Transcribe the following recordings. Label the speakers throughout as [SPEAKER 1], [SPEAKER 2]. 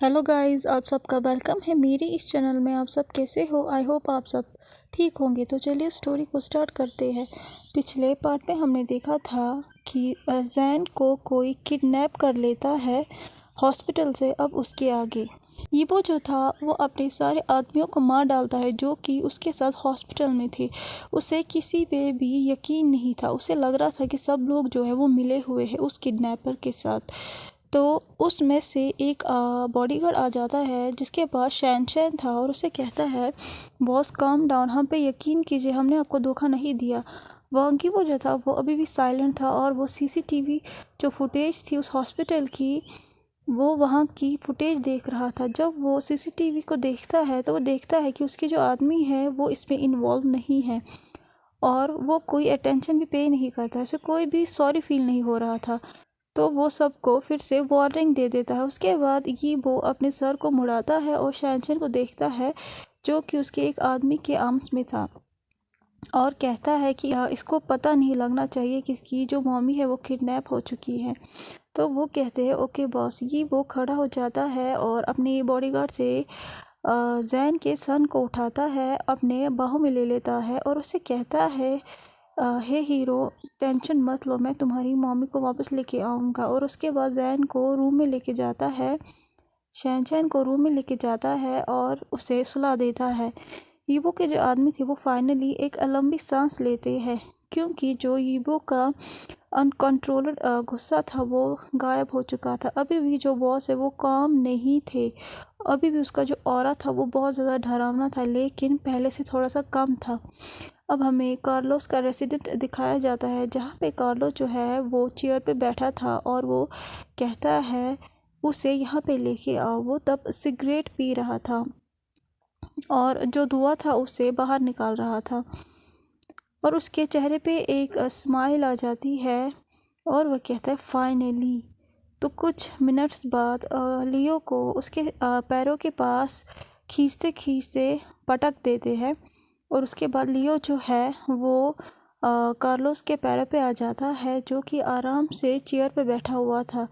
[SPEAKER 1] Hello guys, आप सबका welcome है मेरे इस चैनल में। आप सब कैसे हो? आई होप आप सब ठीक होंगे। तो चलिए स्टोरी को स्टार्ट करते हैं। पिछले पार्ट में हमने देखा था कि जैन को कोई किडनैप कर लेता है हॉस्पिटल से। अब उसके आगे ईबो जो था वो अपने सारे आदमियों को मार डालता है जो कि उसके साथ हॉस्पिटल में थे। उसे किसी पे भी यकीन नहीं था। उसे लग रहा था कि सब लोग जो है वो मिले हुए हैं उस किडनैपर के साथ। तो उसमें से एक बॉडीगार्ड आ जाता है जिसके पास शैनशैन था और उसे कहता है, बॉस काम डाउन, हम पे यकीन कीजिए, हमने आपको धोखा नहीं दिया। वांगी वो जो था वो अभी भी साइलेंट था और वो सीसीटीवी जो फुटेज थी उस हॉस्पिटल की, वो वहाँ की फुटेज देख रहा था। जब वो सीसीटीवी को देखता है तो वो देखता है कि उसके जो आदमी है वो इसमें इन्वॉल्व नहीं है और वो कोई अटेंशन भी पे नहीं करता है। उसे कोई भी सॉरी फील नहीं हो रहा था। तो वो सबको फिर से वार्निंग दे देता है। उसके बाद ये वो अपने सर को मुड़ाता है और शैनचैन को देखता है जो कि उसके एक आदमी के आर्म्स में था और कहता है कि इसको पता नहीं लगना चाहिए कि इसकी जो मम्मी है वो किडनैप हो चुकी है। तो वो कहते हैं ओके बॉस। ये वो खड़ा हो जाता है और अपने बॉडीगार्ड से जैन के सन को उठाता है, अपने बाहों में ले लेता है और उसे कहता है, हे हीरो, टेंशन मत लो, मैं तुम्हारी मम्मी को वापस लेके आऊँगा। और उसके बाद जैन को रूम में लेके जाता है, शैनचैन को रूम में लेके जाता है और उसे सुला देता है। ईबो के जो आदमी थे वो फाइनली एक लंबी सांस लेते हैं क्योंकि जो ईबो का अनकंट्रोल्ड गुस्सा था वो गायब हो चुका था। अभी भी जो बॉस है वो काम नहीं थे। अभी भी उसका जो ऑरा था वो बहुत ज़्यादा डरावना था लेकिन पहले से थोड़ा सा कम था। अब हमें कार्लोस का रेसिडेंट दिखाया जाता है जहाँ पे कार्लोस जो है वो चेयर पे बैठा था और वो कहता है उसे यहाँ पे लेके आओ। वो तब सिगरेट पी रहा था और जो धुआं था उसे बाहर निकाल रहा था और उसके चेहरे पे एक स्माइल आ जाती है और वह कहता है फाइनली। तो कुछ मिनट्स बाद लियो को उसके पैरों के पास खींचते खींचते पटक देते हैं और उसके बाद लियो जो है वो कार्लोस के पैरों पे आ जाता है जो कि आराम से चेयर पे बैठा हुआ था।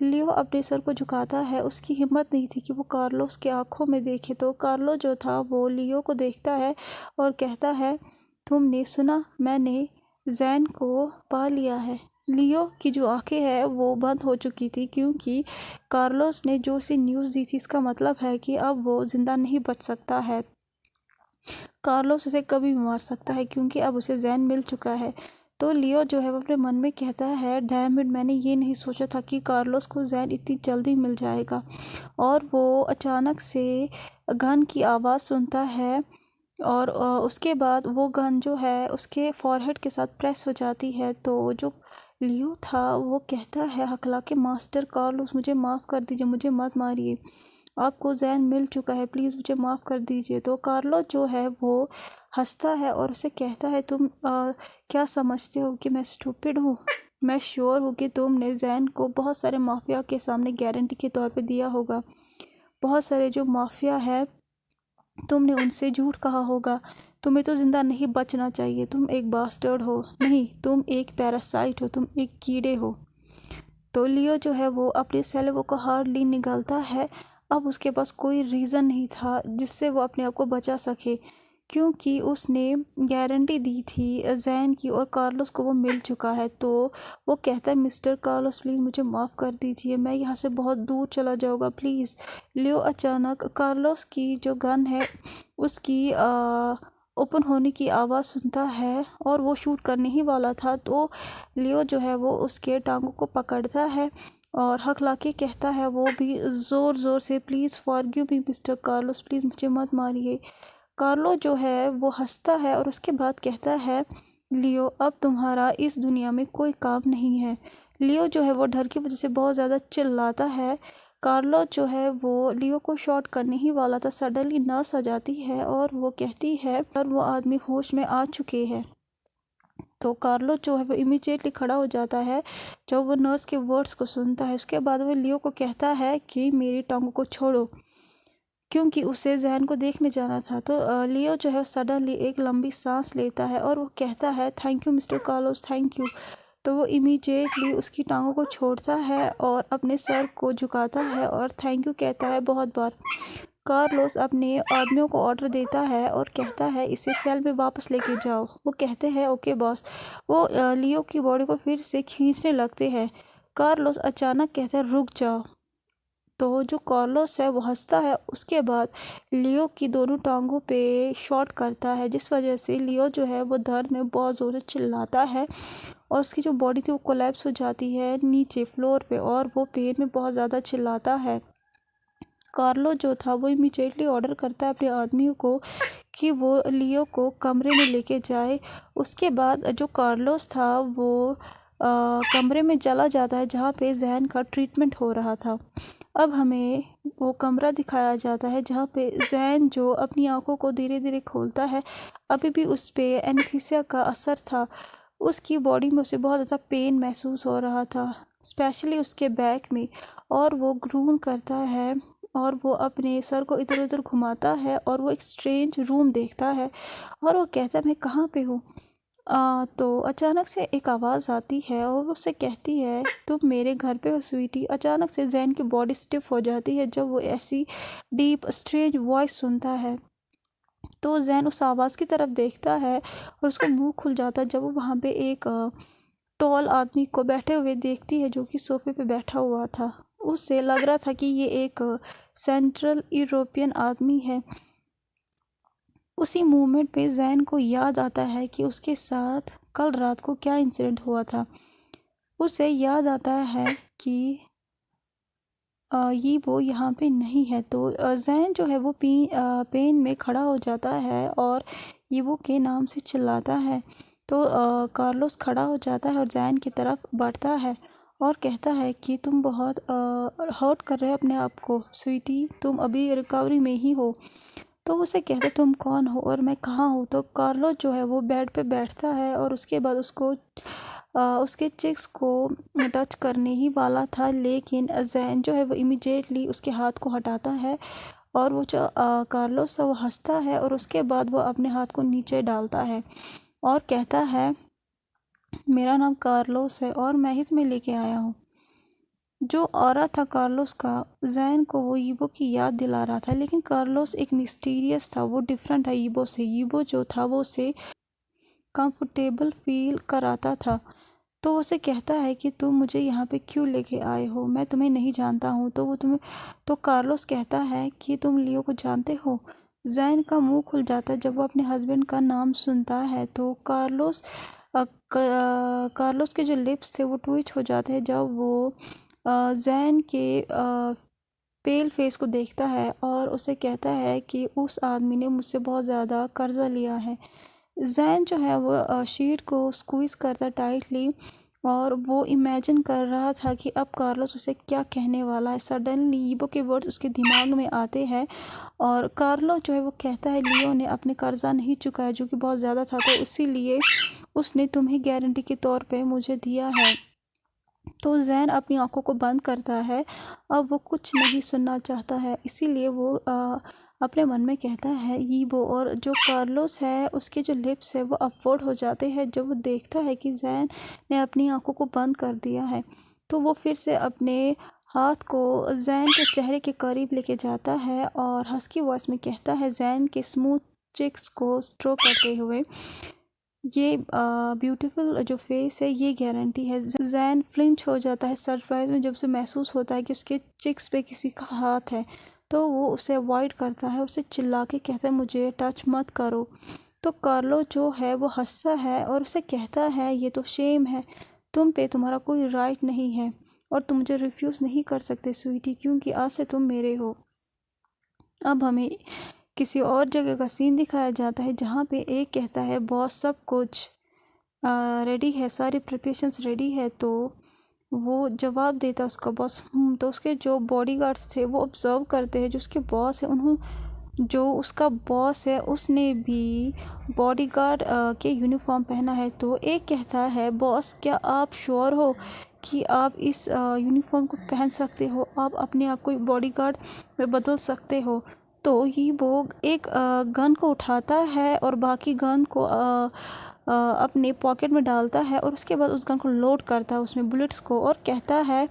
[SPEAKER 1] लियो अपने सर को झुकाता है। उसकी हिम्मत नहीं थी कि वो कार्लोस के आंखों में देखे। तो कार्लो जो था वो लियो को देखता है और कहता है, तुमने सुना, मैंने जैन को पा लिया है। लियो की जो आंखें हैं वो बंद हो चुकी थी क्योंकि कार्लोस ने जो उसे न्यूज़ दी थी, इसका मतलब है कि अब वो ज़िंदा नहीं बच सकता है। कार्लोस उसे कभी भी मार सकता है क्योंकि अब उसे जैन मिल चुका है। तो लियो जो है वो अपने मन में कहता है, डैम इट, मैंने ये नहीं सोचा था कि कार्लोस को जैन इतनी जल्दी मिल जाएगा। और वो अचानक से गन की आवाज़ सुनता है और उसके बाद वो गन जो है उसके फॉरहेड के साथ प्रेस हो जाती है। तो जो लियो था वो कहता है हकला के, मास्टर कार्लोस मुझे माफ़ कर दीजिए, मुझे मत मारिए, आपको जैन मिल चुका है, प्लीज़ मुझे माफ़ कर दीजिए। तो कार्लो जो है वो हंसता है और उसे कहता है, तुम क्या समझते हो कि मैं स्टूपिड हूँ? मैं श्योर हूँ कि तुमने जैन को बहुत सारे माफिया के सामने गारंटी के तौर पे दिया होगा। बहुत सारे जो माफिया है तुमने उनसे झूठ कहा होगा। तुम्हें तो ज़िंदा नहीं बचना चाहिए, तुम एक बास्टर्ड हो, नहीं तुम एक पैरासाइट हो, तुम एक कीड़े हो। तो लियो जो है वो अपने सैल्वो को हार्डली निगलता है। अब उसके पास कोई रीज़न नहीं था जिससे वो अपने आप को बचा सके क्योंकि उसने गारंटी दी थी जैन की और कार्लोस को वो मिल चुका है। तो वो कहता है, मिस्टर कार्लोस प्लीज़ मुझे माफ़ कर दीजिए, मैं यहाँ से बहुत दूर चला जाऊँगा प्लीज़। लियो अचानक कार्लोस की जो गन है उसकी ओपन होने की आवाज़ सुनता है और वो शूट करने ही वाला था। तो लियो जो है वो उसके टांगों को पकड़ता है और हकला के कहता है वो भी ज़ोर ज़ोर से, please forgive me mister Carlos, please मुझे मत मारिए। कार्लो जो है वो हंसता है और उसके बाद कहता है, लियो अब तुम्हारा इस दुनिया में कोई काम नहीं है। लियो जो है वो डर की वजह से बहुत ज़्यादा चिल्लाता है। कार्लो जो है वो लियो को शॉट करने ही वाला था, सडनली नर्स आ जाती है और वो कहती है और वो आदमी होश में आ चुके हैं। तो कार्लो जो है वो इमीडिएटली खड़ा हो जाता है जब वो नर्स के वर्ड्स को सुनता है। उसके बाद वो लियो को कहता है कि मेरी टांगों को छोड़ो क्योंकि उसे जैन को देखने जाना था। तो लियो जो है सडनली एक लंबी सांस लेता है और वो कहता है, thank you mister Carlos, thank you. तो वो इमीडिएटली उसकी टांगों को छोड़ता है और अपने सर को झुकाता है और थैंक यू कहता है बहुत बार। कार्लोस अपने आदमियों को ऑर्डर देता है और कहता है इसे सेल में वापस लेके जाओ। वो कहते हैं ओके बॉस। वो लियो की बॉडी को फिर से खींचने लगते हैं। कार्लोस अचानक कहता है रुक जाओ। तो जो कार्लोस है वो हंसता है। उसके बाद लियो की दोनों टांगों पे शॉट करता है, जिस वजह से लियो जो है वो दर्द में बहुत ज़ोर से चिल्लाता है और उसकी जो बॉडी थी वो कोलैप्स हो जाती है नीचे फ्लोर पे और वो पेन में बहुत ज़्यादा चिल्लाता है। कार्लो जो था वो इमीडिएटली ऑर्डर करता है अपने आदमियों को कि वो लियो को कमरे में लेके जाए। उसके बाद जो कार्लोस था वो कमरे में चला जाता है जहाँ पे जैन का ट्रीटमेंट हो रहा था। अब हमें वो कमरा दिखाया जाता है जहाँ पे जैन जो अपनी आंखों को धीरे धीरे खोलता है। अभी भी उस पे एनेस्थीसिया का असर था। उसकी बॉडी में उसे बहुत ज़्यादा पेन महसूस हो रहा था, स्पेशली उसके बैक में, और वो ग्रून करता है और वो अपने सर को इधर उधर घुमाता है और वो एक स्ट्रेंज रूम देखता है और वो कहता है मैं कहाँ पे हूँ। तो अचानक से एक आवाज़ आती है और उससे कहती है तुम मेरे घर पे हो स्वीटी। अचानक से जैन की बॉडी स्टिफ हो जाती है जब वो ऐसी डीप स्ट्रेंज वॉइस सुनता है। तो जैन उस आवाज़ की तरफ देखता है और उसका मुंह खुल जाता है जब वो वहाँ पे एक टॉल आदमी को बैठे हुए देखती है जो कि सोफे पे बैठा हुआ था। उससे लग रहा था कि ये एक सेंट्रल यूरोपियन आदमी है। उसी मोमेंट पे जैन को याद आता है कि उसके साथ कल रात को क्या इंसिडेंट हुआ था। उसे याद आता है कि ये वो यहाँ पे नहीं है। तो जैन जो है वो पेन में खड़ा हो जाता है और ये वो के नाम से चिल्लाता है। तो कार्लोस खड़ा हो जाता है और जैन की तरफ बढ़ता है और कहता है कि तुम बहुत हर्ट कर रहे हो अपने आप को स्वीटी, तुम अभी रिकवरी में ही हो। तो उसे कहता तुम कौन हो और मैं कहाँ हूँ। तो कार्लोस जो है वो बेड पे बैठता है और उसके बाद उसको उसके चिक्स को टच करने ही वाला था, लेकिन जैन जो है वो इमीडिएटली उसके हाथ को हटाता है और वो जो कार्लोस है वो हंसता है और उसके बाद वो अपने हाथ को नीचे डालता है और कहता है मेरा नाम कार्लोस है और मैं ही तुम्हें लेके आया हूँ। जो ऑरा था कार्लोस का, जैन को वो ईबो की याद दिला रहा था, लेकिन कार्लोस एक मिस्टीरियस था, वो डिफरेंट था ईबो से। ईबो जो था वो उसे कंफर्टेबल फील कराता था। तो उसे कहता है कि तुम मुझे यहाँ पे क्यों लेके आए हो, मैं तुम्हें नहीं जानता हूँ। तो कार्लोस कहता है कि तुम लियो को जानते हो। जैन का मुंह खुल जाता है जब वो अपने हस्बैंड का नाम सुनता है। तो कार्लोस के जो लिप्स थे वो ट्विच हो जाते हैं जब वो जैन के पेल फेस को देखता है और उसे कहता है कि उस आदमी ने मुझसे बहुत ज़्यादा कर्जा लिया है। जैन जो है वो शीट को स्क्वीज करता टाइटली और वो इमेजिन कर रहा था कि अब कार्लोस उसे क्या कहने वाला है। सडनली ईबो के वर्ड्स उसके दिमाग में आते हैं और कार्लो जो है वो कहता है लियो ने अपने कर्जा नहीं चुकाया जो कि बहुत ज़्यादा था, तो इसीलिए उसने तुम्हें गारंटी के तौर पे मुझे दिया है। तो जैन अपनी आंखों को बंद करता है। अब वो कुछ नहीं सुनना चाहता है, इसीलिए वो अपने मन में कहता है ईबो। और जो कार्लोस है उसके जो लिप्स है वो अपवर्ड हो जाते हैं जब वो देखता है कि जैन ने अपनी आंखों को बंद कर दिया है। तो वो फिर से अपने हाथ को जैन के चेहरे के करीब लेके जाता है और हस्की वॉइस में कहता है जैन के स्मूथ चिक्स को स्ट्रोक करते हुए, ये ब्यूटीफुल जो फेस है ये गारंटी है। जैन फ्लिंच हो जाता है सरप्राइज में जब से महसूस होता है कि उसके चिक्स पे किसी का हाथ है। तो वो उसे अवॉइड करता है, उसे चिल्ला के कहता है मुझे टच मत करो। तो कार्लो जो है वो हंसता है और उसे कहता है ये तो शेम है, तुम पे तुम्हारा कोई राइट नहीं है और तुम मुझे रिफ्यूज़ नहीं कर सकते स्वीटी, क्योंकि आज से तुम मेरे हो। अब हमें किसी और जगह का सीन दिखाया जाता है जहाँ पे एक कहता है बॉस सब कुछ रेडी है, सारी प्रिपरेशंस रेडी है। तो वो जवाब देता है उसका बॉस। तो उसके जो बॉडीगार्ड्स थे वो ऑब्जर्व करते हैं जो उसके बॉस है जो उसका बॉस है उसने भी बॉडीगार्ड के यूनिफॉर्म पहना है। तो एक कहता है बॉस क्या आप श्योर हो कि आप इस यूनिफॉर्म को पहन सकते हो, आप अपने आप को बॉडीगार्ड में बदल सकते हो। तो ये वो एक गन को उठाता है और बाकी गन को अपने पॉकेट में डालता है और उसके बाद उस गन को लोड करता है उसमें बुलेट्स को और कहता है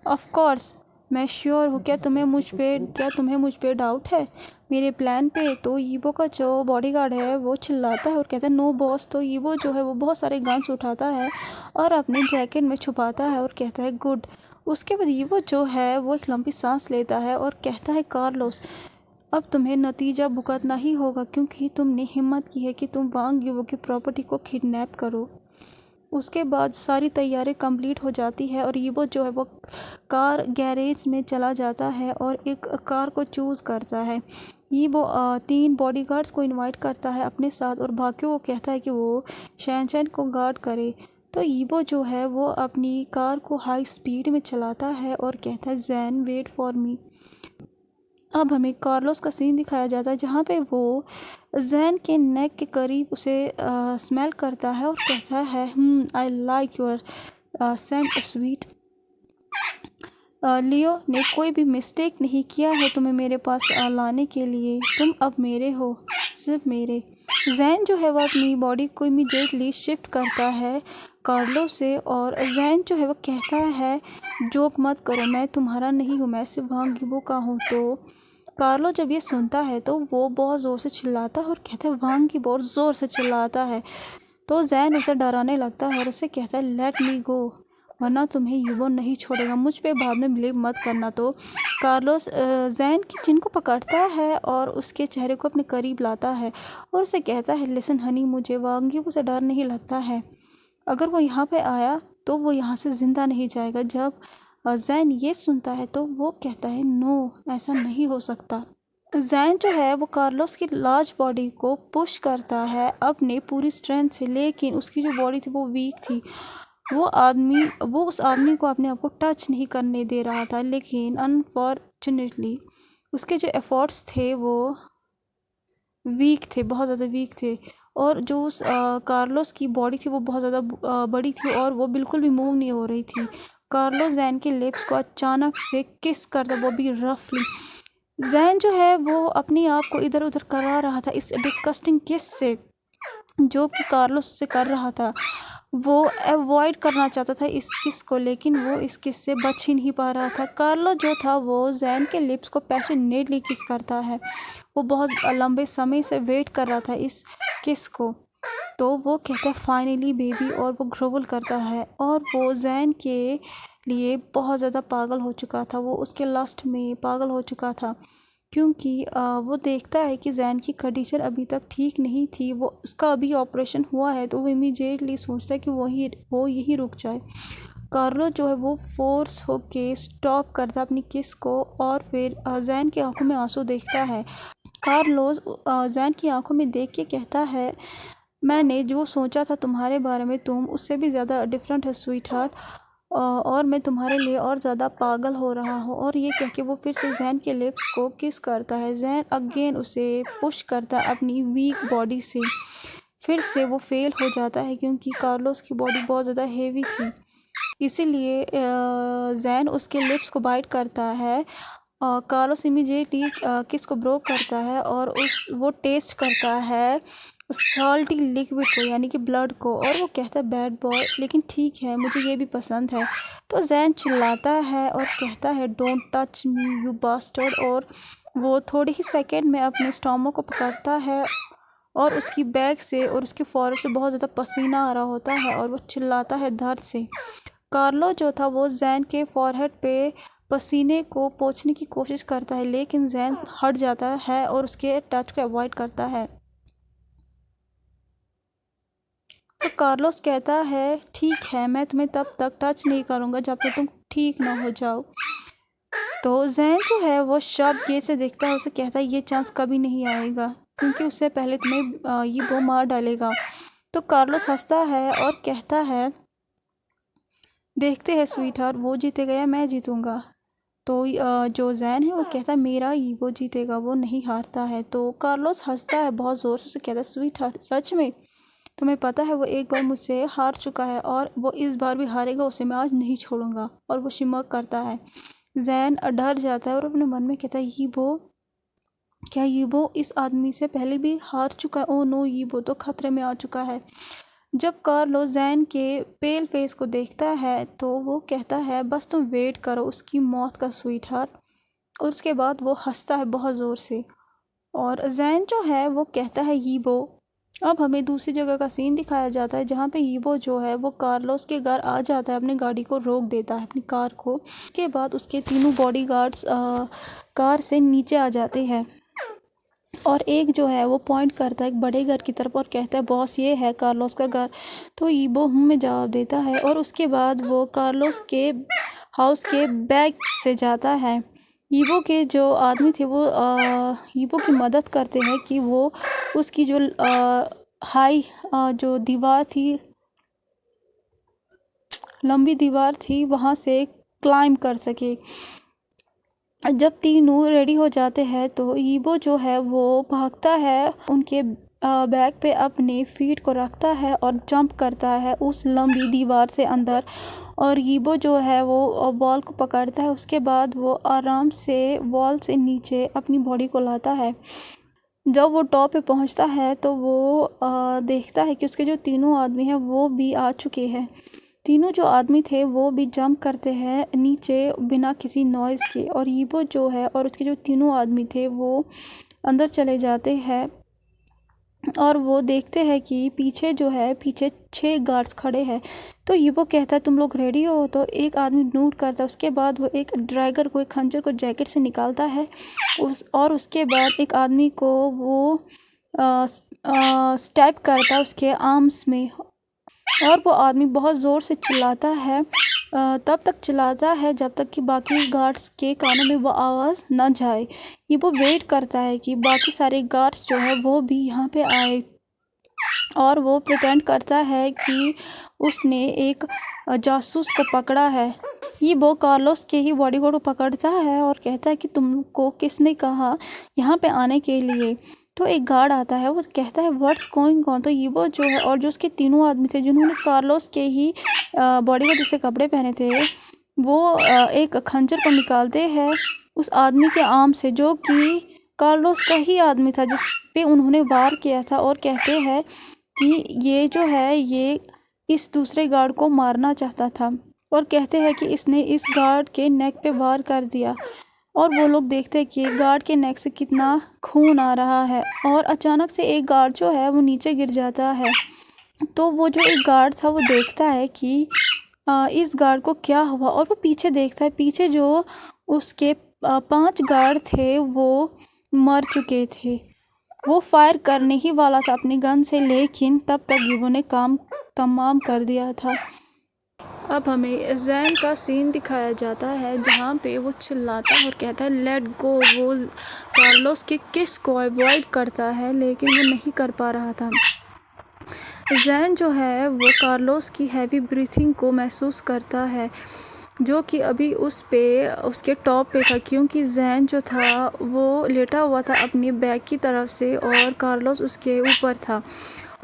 [SPEAKER 1] ऑफ कोर्स मैं श्योर हूँ। क्या तुम्हें मुझ पे डाउट है मेरे प्लान पे? तो यीबो का जो बॉडीगार्ड है वो चिल्लाता है और कहता है नो बॉस। तो यीबो जो है वो बहुत सारे गन्स उठाता है और अपने जैकेट में छुपाता है और कहता है गुड। उसके बाद यीबो जो है वो एक लंबी सांस लेता है और कहता है कार्लोस अब तुम्हें नतीजा भुगतना ही होगा क्योंकि तुमने हिम्मत की है कि तुम वांग युवो की प्रॉपर्टी को किडनैप करो। उसके बाद सारी तैयारी कंप्लीट हो जाती है और यीबो जो है वो कार गैरेज में चला जाता है और एक कार को चूज़ करता है। यीबो 3 बॉडीगार्ड्स को इनवाइट करता है अपने साथ और बाकियों को कहता है कि वो शैनचैन को गार्ड करे। तो यीबो जो है वो अपनी कार को हाई स्पीड में चलाता है और कहता है जैन वेट फॉर मी। अब हमें कार्लोस का सीन दिखाया जाता है जहाँ पे वो जैन के नेक के करीब उसे स्मेल करता है और कहता है I like your scent sweet. Leo ने कोई भी मिस्टेक नहीं किया है तुम्हें मेरे पास लाने के लिए। तुम अब मेरे हो, सिर्फ मेरे। जैन जो है वो अपनी बॉडी को इमीडिएटली शिफ्ट करता है कार्लो से और जैन जो है वो कहता है जोक मत करो, मैं तुम्हारा नहीं हूँ, मैं सिर्फ वांग युवो का हूँ। तो कार्लो जब ये सुनता है तो वो बहुत ज़ोर से चिल्लाता है और कहता है वांग की बहुत ज़ोर से चिल्लाता है। तो जैन उसे डराने लगता है और उसे कहता है लेट मी गो वरना तुम्हें युवो नहीं छोड़ेगा, मुझ पे बाद में बिलीव मत करना। तो कार्लोस जैन की चिन को पकड़ता है और उसके चेहरे को अपने करीब लाता है और उसे कहता है लिसन हनी, मुझे वांग युवो से डर नहीं लगता है। अगर वो यहाँ पे आया तो वो यहाँ से ज़िंदा नहीं जाएगा। जब जैन ये सुनता है तो वो कहता है नो, ऐसा नहीं हो सकता। जैन जो है वो कार्लोस की लार्ज बॉडी को पुश करता है अपने पूरी स्ट्रेंथ से, लेकिन उसकी जो बॉडी थी वो वीक थी। वो उस आदमी को अपने आप को टच नहीं करने दे रहा था, लेकिन अनफॉर्चुनेटली उसके जो एफर्ट्स थे वो वीक थे, बहुत ज़्यादा वीक थे। और जो उस कार्लोस की बॉडी थी वो बहुत ज़्यादा बड़ी थी और वो बिल्कुल भी मूव नहीं हो रही थी। कार्लोस जैन के लिप्स को अचानक से किस करता, वो भी रफली। जैन जो है वो अपने आप को इधर उधर करा रहा था इस डिस्कस्टिंग किस से जो कि कार्लोस से कर रहा था। वो अवॉइड करना चाहता था इस किस को, लेकिन वो इस किस से बच ही नहीं पा रहा था। कार्लो जो था वो जैन के लिप्स को पैशनेटली किस करता है। वो बहुत लंबे समय से वेट कर रहा था इस किस को। तो वो कहता है फाइनली बेबी और वो ग्रोवल करता है और वो जैन के लिए बहुत ज़्यादा पागल हो चुका था। वो उसके लस्ट में पागल हो चुका था क्योंकि वो देखता है कि जैन की कंडीशन अभी तक ठीक नहीं थी। वो उसका अभी ऑपरेशन हुआ है तो वो इमीडिएटली सोचता है कि वो यही रुक जाए। कार्लो जो है वो फोर्स होके स्टॉप करता अपनी किस को और फिर जैन की आंखों में आंसू देखता है। कार्लोस जैन की आंखों में देख के कहता है मैंने जो सोचा था तुम्हारे बारे में तुम उससे भी ज़्यादा डिफरेंट है स्वीट हार्ट, और मैं तुम्हारे लिए और ज़्यादा पागल हो रहा हूँ। और ये कह के वो फिर से जैन के लिप्स को किस करता है। जैन अगेन उसे पुश करता है अपनी वीक बॉडी से। फिर से वो फेल हो जाता है क्योंकि कार्लोस की बॉडी बहुत ज़्यादा हेवी थी, इसीलिए जैन उसके लिप्स को बाइट करता है। कार्लोस इमीडिएटली किस को ब्रोक करता है और वो टेस्ट करता है सॉल्टी लिक्विड को यानी कि ब्लड को और वो कहता है बैड बॉय, लेकिन ठीक है मुझे ये भी पसंद है। तो जैन चिल्लाता है और कहता है don't touch me you bastard, और वो थोड़े ही सेकंड में अपने स्टोमक को पकड़ता है और उसकी बैग से और उसके फॉरहेड से बहुत ज़्यादा पसीना आ रहा होता है और वो चिल्लाता है दर्द से। कार्लो जो था वो जैन के फॉरहेड पे पसीने को पोंछने की कोशिश करता है, लेकिन जैन हट जाता है और उसके टच को अवॉइड करता है। तो कार्लोस कहता है ठीक है मैं तुम्हें तब तक टच नहीं करूँगा जब तक तुम ठीक ना हो जाओ। तो जैन जो है वो शॉप गेट से देखता है, उसे कहता है ये चांस कभी नहीं आएगा क्योंकि उससे पहले तुम्हें ये वो मार डालेगा। तो कार्लोस हंसता है और कहता है देखते हैं स्वीट हार्ट वो जीतेगा या मैं जीतूँगा। तो जो जैन है वो कहता है मेरा ही वो जीतेगा, वो नहीं हारता है। तो कार्लोस हंसता है बहुत ज़ोर से, उसे कहता है स्वीट हार्ट सच में? तुम्हें पता है वो एक बार मुझसे हार चुका है और वो इस बार भी हारेगा, उसे मैं आज नहीं छोड़ूंगा। और वो शिमक करता है। जैन डर जाता है और अपने मन में कहता है ये वो इस आदमी से पहले भी हार चुका है। ओ नो, ये वो तो खतरे में आ चुका है। जब कार्लो जैन के पेल फेस को देखता है तो वो कहता है बस तुम वेट करो उसकी मौत का स्वीट हार्ट। और उसके बाद वो हंसता है बहुत ज़ोर से और जैन जो है वो कहता है यीबो। अब हमें दूसरी जगह का सीन दिखाया जाता है जहाँ पे यीबो जो है वो कार्लोस के घर आ जाता है, अपनी गाड़ी को रोक देता है, अपनी कार को। उसके बाद उसके तीनों बॉडीगार्ड्स कार से नीचे आ जाते हैं और एक जो है वो पॉइंट करता है एक बड़े घर की तरफ और कहता है बॉस ये है कार्लोस का घर। तो यीबो में जवाब देता है और उसके बाद वो कार्लोस के हाउस के बैक से जाता है। यीबो के जो आदमी थे वो यीबो की मदद करते हैं कि वो उसकी जो हाई जो दीवार थी, लंबी दीवार थी, वहाँ से क्लाइंब कर सके। जब तीनों रेडी हो जाते हैं तो यीबो जो है वो भागता है, उनके बैक पे अपने फीट को रखता है और जंप करता है उस लंबी दीवार से अंदर। और यीबो जो है वो वॉल को पकड़ता है। उसके बाद वो आराम से वॉल से नीचे अपनी बॉडी को लाता है। जब वो टॉप पे पहुंचता है तो वो देखता है कि उसके जो तीनों आदमी हैं वो भी आ चुके हैं। तीनों जो आदमी थे वो भी जंप करते हैं नीचे बिना किसी नॉइज़ के और यीबो जो है और उसके जो तीनों आदमी थे वो अंदर चले जाते हैं और वो देखते हैं कि पीछे जो है पीछे 6 गार्ड्स खड़े हैं। तो यीबो कहता है तुम लोग रेडी हो? तो एक आदमी नोट करता है। उसके बाद वो एक ड्रैगर को, एक खंजर को जैकेट से निकालता है उसके बाद एक आदमी को वो स्टैब करता है उसके आर्म्स में और वो आदमी बहुत ज़ोर से चिल्लाता है, तब तक चिल्लाता है जब तक कि बाकी गार्ड्स के कानों में वो आवाज़ न जाए। ये वो वेट करता है कि बाकी सारे गार्ड्स जो है वो भी यहाँ पे आए और वो प्रिटेंड करता है कि उसने एक जासूस को पकड़ा है। ये वो कार्लोस के ही बॉडीगार्ड को पकड़ता है और कहता है कि तुमको किसने कहा यहाँ पे आने के लिए। तो एक गार्ड आता है, वो कहता है व्हाट्स गोइंग ऑन। तो यीबो जो है और जो उसके तीनों आदमी थे जिन्होंने कार्लोस के ही बॉडी को जैसे कपड़े पहने थे, वो एक खंजर को निकालते हैं उस आदमी के आर्म से जो कि कार्लोस का ही आदमी था जिस पे उन्होंने वार किया था और कहते हैं कि ये जो है ये इस दूसरे गार्ड को मारना चाहता था और कहते हैं कि इसने इस गार्ड के नेक पे वार कर दिया। और वो लोग देखते हैं कि गार्ड के नेक से कितना खून आ रहा है और अचानक से एक गार्ड जो है वो नीचे गिर जाता है। तो वो जो एक गार्ड था वो देखता है कि इस गार्ड को क्या हुआ और वो पीछे देखता है। पीछे जो उसके 5 गार्ड थे वो मर चुके थे। वो फायर करने ही वाला था अपनी गन से, लेकिन तब तक यीबो ने काम तमाम कर दिया था। अब हमें जैन का सीन दिखाया जाता है जहाँ पे वो चिल्लाता है और कहता है लेट गो। वो कार्लोस के किस को अवॉइड करता है लेकिन वो नहीं कर पा रहा था। जैन जो है वो कार्लोस की हैवी ब्रीथिंग को महसूस करता है जो कि अभी उसके टॉप पे था, क्योंकि जैन जो था वो लेटा हुआ था अपनी बैक की तरफ से और कार्लोस उसके ऊपर था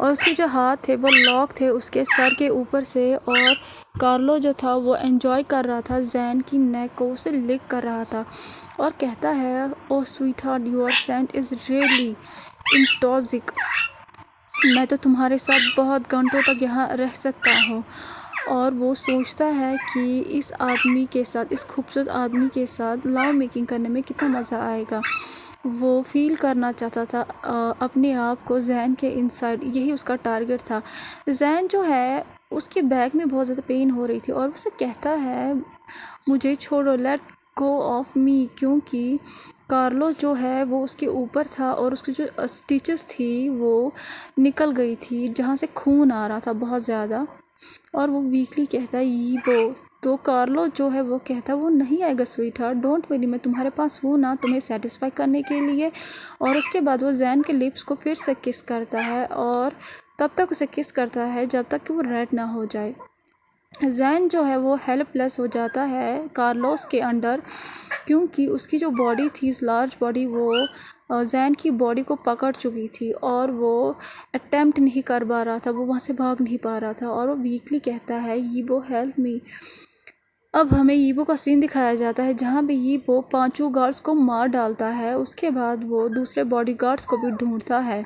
[SPEAKER 1] और उसके जो हाथ थे वो लॉक थे उसके सर के ऊपर से और कार्लो जो था वो एंजॉय कर रहा था जैन की नेक को, उसे लिक कर रहा था और कहता है oh sweetheart your scent is really intoxic. मैं तो तुम्हारे साथ बहुत घंटों तक यहाँ रह सकता हूँ। और वो सोचता है कि इस आदमी के साथ, इस खूबसूरत आदमी के साथ लव मेकिंग करने में कितना मज़ा आएगा। वो फील करना चाहता था अपने आप को जैन के इनसाइड, यही उसका टारगेट था। जैन जो है उसके बैक में बहुत ज़्यादा पेन हो रही थी और उसे कहता है मुझे छोड़ो, लेट गो ऑफ मी, क्योंकि कार्लो जो है वो उसके ऊपर था और उसकी जो स्टिचेस थी वो निकल गई थी जहाँ से खून आ रहा था बहुत ज़्यादा। और वो वीकली कहता है यीबो। तो कार्लो जो है वो कहता है वो नहीं आएगा स्वीट हार्ट, डोंट वरी, मैं तुम्हारे पास हूँ ना तुम्हें सेटिस्फाई करने के लिए। और उसके बाद वो जैन के लिप्स को फिर से किस करता है और तब तक उसे किस करता है जब तक कि वो रेड ना हो जाए। जैन जो है वो हेल्पलेस हो जाता है कार्लोस के अंडर, क्योंकि उसकी जो बॉडी थी, लार्ज बॉडी, वो जैन की बॉडी को पकड़ चुकी थी और वो अटेम्प्ट नहीं कर पा रहा था, वो वहाँ से भाग नहीं पा रहा था और वो वीकली कहता है यीबो हेल्प मी। अब हमें यीबो का सीन दिखाया जाता है जहाँ पे यीबो 5 गार्ड्स को मार डालता है। उसके बाद वो दूसरे बॉडी गार्ड्स को भी ढूंढता है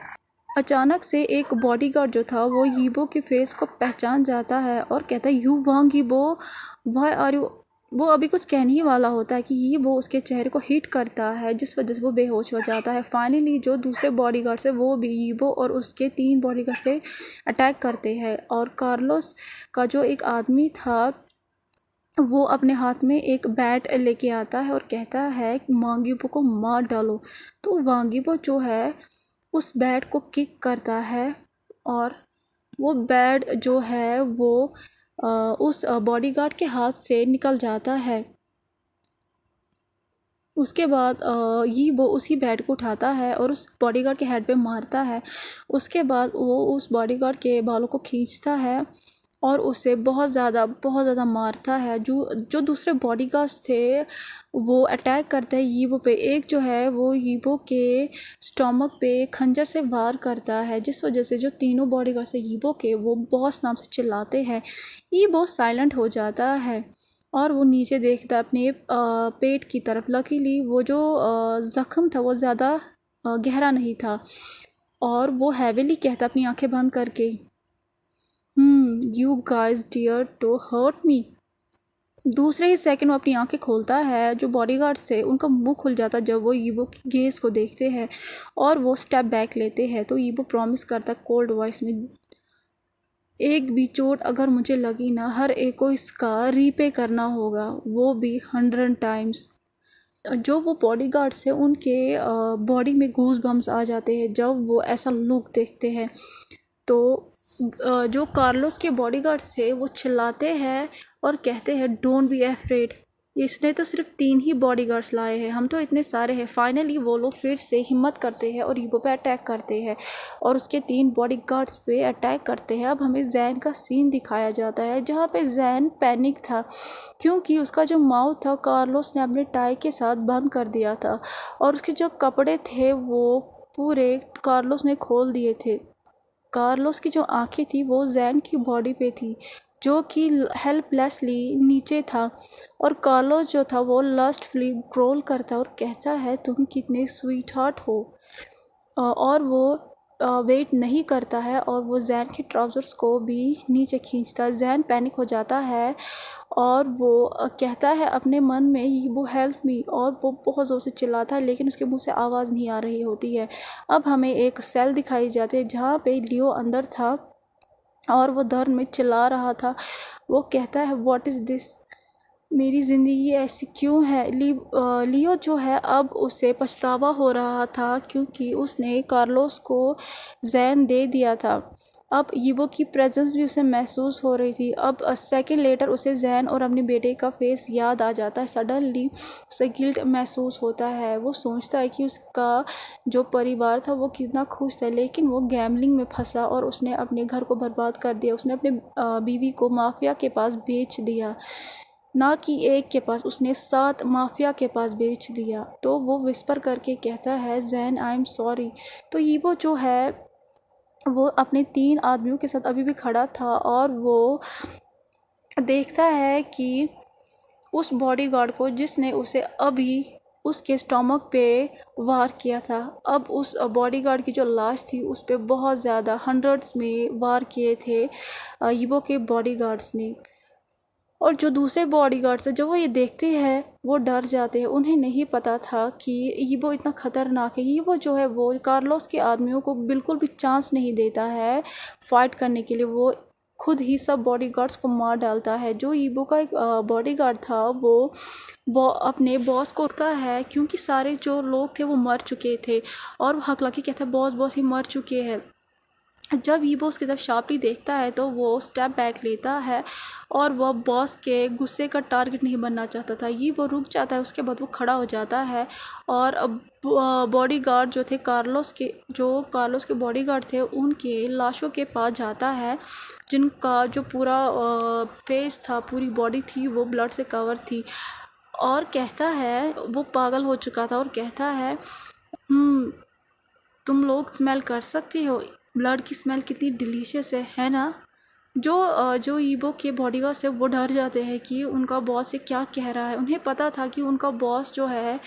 [SPEAKER 1] अचानक से एक बॉडीगार्ड जो था वो यीबो के फेस को पहचान जाता है और कहता है, you Wang Yibo, why are you. वो अभी कुछ कहने ही वाला होता है कि यीबो उसके चेहरे को हिट करता है, जिस वजह से वो बेहोश हो जाता है। फाइनली जो दूसरे बॉडीगार्ड्स है वो भी यीबो और उसके 3 बॉडीगार्ड्स पे अटैक करते हैं, और कार्लोस का जो एक आदमी था वो अपने हाथ में एक बैट लेके आता है और कहता है वांगीबो को मार डालो। तो वांगीबो जो है उस बैट को किक करता है, और वो बैट जो है वो उस बॉडीगार्ड के हाथ से निकल जाता है। उसके बाद ये वो उसी बैट को उठाता है और उस बॉडीगार्ड के हेड पे मारता है। उसके बाद वो उस बॉडीगार्ड के बालों को खींचता है और उसे बहुत ज़्यादा मारता है। जो दूसरे बॉडीगार्ड्स थे वो अटैक करते हैं यीबो पे। एक जो है वो यीबो के स्टमक पे खंजर से वार करता है, जिस वजह से जो तीनों बॉडीगार्ड्स है यीबो के वो बॉस नाम से चिल्लाते हैं। यीबो साइलेंट हो जाता है और वो नीचे देखता है अपने पेट की तरफ। लकीली वो जो ज़ख्म था वो ज़्यादा गहरा नहीं था, और वो हैविली कहता अपनी आंखें बंद करके, you guys dare to hurt me. दूसरे ही सेकंड वो अपनी आंखें खोलता है। जो बॉडीगार्ड्स थे उनका मुंह खुल जाता जब वो यीबो की गेज को देखते हैं, और वो स्टेप बैक लेते हैं। तो यीबो प्रॉमिस करता कोल्ड वॉइस में, एक भी चोट अगर मुझे लगी ना, हर एक को इसका रीपे करना होगा, वो भी 100 टाइम्स। जो वो बॉडीगार्ड्स हैं उनके बॉडी में गूज बम्स आ जाते हैं जब वो ऐसा लुक देखते हैं। तो जो कार्लोस के बॉडीगार्ड्स थे वो चिल्लाते हैं और कहते हैं, डोंट बी अफ्रेड, इसने तो सिर्फ 3 ही बॉडीगार्ड्स लाए हैं, हम तो इतने सारे हैं। फाइनली वो लोग फिर से हिम्मत करते हैं और यीबो पे अटैक करते हैं और उसके 3 बॉडीगार्ड्स पे अटैक करते हैं। अब हमें जैन का सीन दिखाया जाता है जहाँ पे जैन पैनिक था, क्योंकि उसका जो माउथ था कार्लोस ने अपने टाई के साथ बंद कर दिया था, और उसके जो कपड़े थे वो पूरे कार्लोस ने खोल दिए थे। कार्लोस की जो आंखें थी वो जैन की बॉडी पे थी, जो कि हेल्पलेसली नीचे था, और कार्लोस जो था वो लस्टफुली ग्रोल करता और कहता है, तुम कितने स्वीट हार्ट हो। और वो वेट नहीं करता है और वो जैन के ट्राउज़र्स को भी नीचे खींचता है। जैन पैनिक हो जाता है और वो कहता है अपने मन में, ये वो हेल्प मी, और वो बहुत ज़ोर से चिल्लाता है लेकिन उसके मुंह से आवाज़ नहीं आ रही होती है। अब हमें एक सेल दिखाई जाती है जहाँ पे लियो अंदर था और वो दर्द में चिल्ला रहा था। वो कहता है, व्हाट इज़ दिस, मेरी ज़िंदगी ऐसी क्यों है। लियो जो है अब उसे पछतावा हो रहा था क्योंकि उसने कार्लोस को जैन दे दिया था। अब यीबो की प्रेजेंस भी उसे महसूस हो रही थी। अब सेकंड लेटर उसे जैन और अपने बेटे का फेस याद आ जाता है। सडनली उसे गिल्ट महसूस होता है। वो सोचता है कि उसका जो परिवार था वो कितना खुश था, लेकिन वो गैम्बलिंग में फंसा और उसने अपने घर को बर्बाद कर दिया। उसने अपने बीवी को माफिया के पास बेच दिया, ना कि एक के पास, उसने 7 माफिया के पास बेच दिया। तो वो विस्पर करके कहता है, जैन आई एम सॉरी। तो यीबो जो है वो अपने 3 आदमियों के साथ अभी भी खड़ा था और वो देखता है कि उस बॉडीगार्ड को जिसने उसे अभी उसके स्टमक पे वार किया था, अब उस बॉडीगार्ड की जो लाश थी उस पे बहुत ज़्यादा हंड्रेड्स में वार किए थे यीबो के बॉडीगार्ड्स ने। और जो दूसरे बॉडीगार्ड्स हैं, जब वो ये देखते हैं वो डर जाते हैं। उन्हें नहीं पता था कि यीबो इतना ख़तरनाक है। यीबो जो है वो कार्लोस के आदमियों को बिल्कुल भी चांस नहीं देता है फाइट करने के लिए। वो खुद ही सब बॉडीगार्ड्स को मार डालता है। जो यीबो का एक बॉडीगार्ड था वो अपने बॉस को उठता है, क्योंकि सारे जो लोग थे वो मर चुके थे, और वो हकलाकी कहता है, बॉस बॉस ही मर चुके हैं। जब यीबो उसकी तरफ शार्पली देखता है तो वो स्टेप बैक लेता है, और वह बॉस के गुस्से का टारगेट नहीं बनना चाहता था। यीबो रुक जाता है, उसके बाद वो खड़ा हो जाता है और बॉडीगार्ड जो थे कार्लोस के बॉडीगार्ड थे उनके लाशों के पास जाता है, जिनका जो पूरा फेस था, पूरी बॉडी थी वो ब्लड से कवर थी, और कहता है, वो पागल हो चुका था और कहता है, तुम लोग स्मेल कर सकती हो, ब्लड की स्मेल कितनी डिलीशियस है ना। जो यीबो के बॉडीगार्ड से वो डर जाते हैं कि उनका बॉस से क्या कह रहा है। उन्हें पता था कि उनका बॉस जो है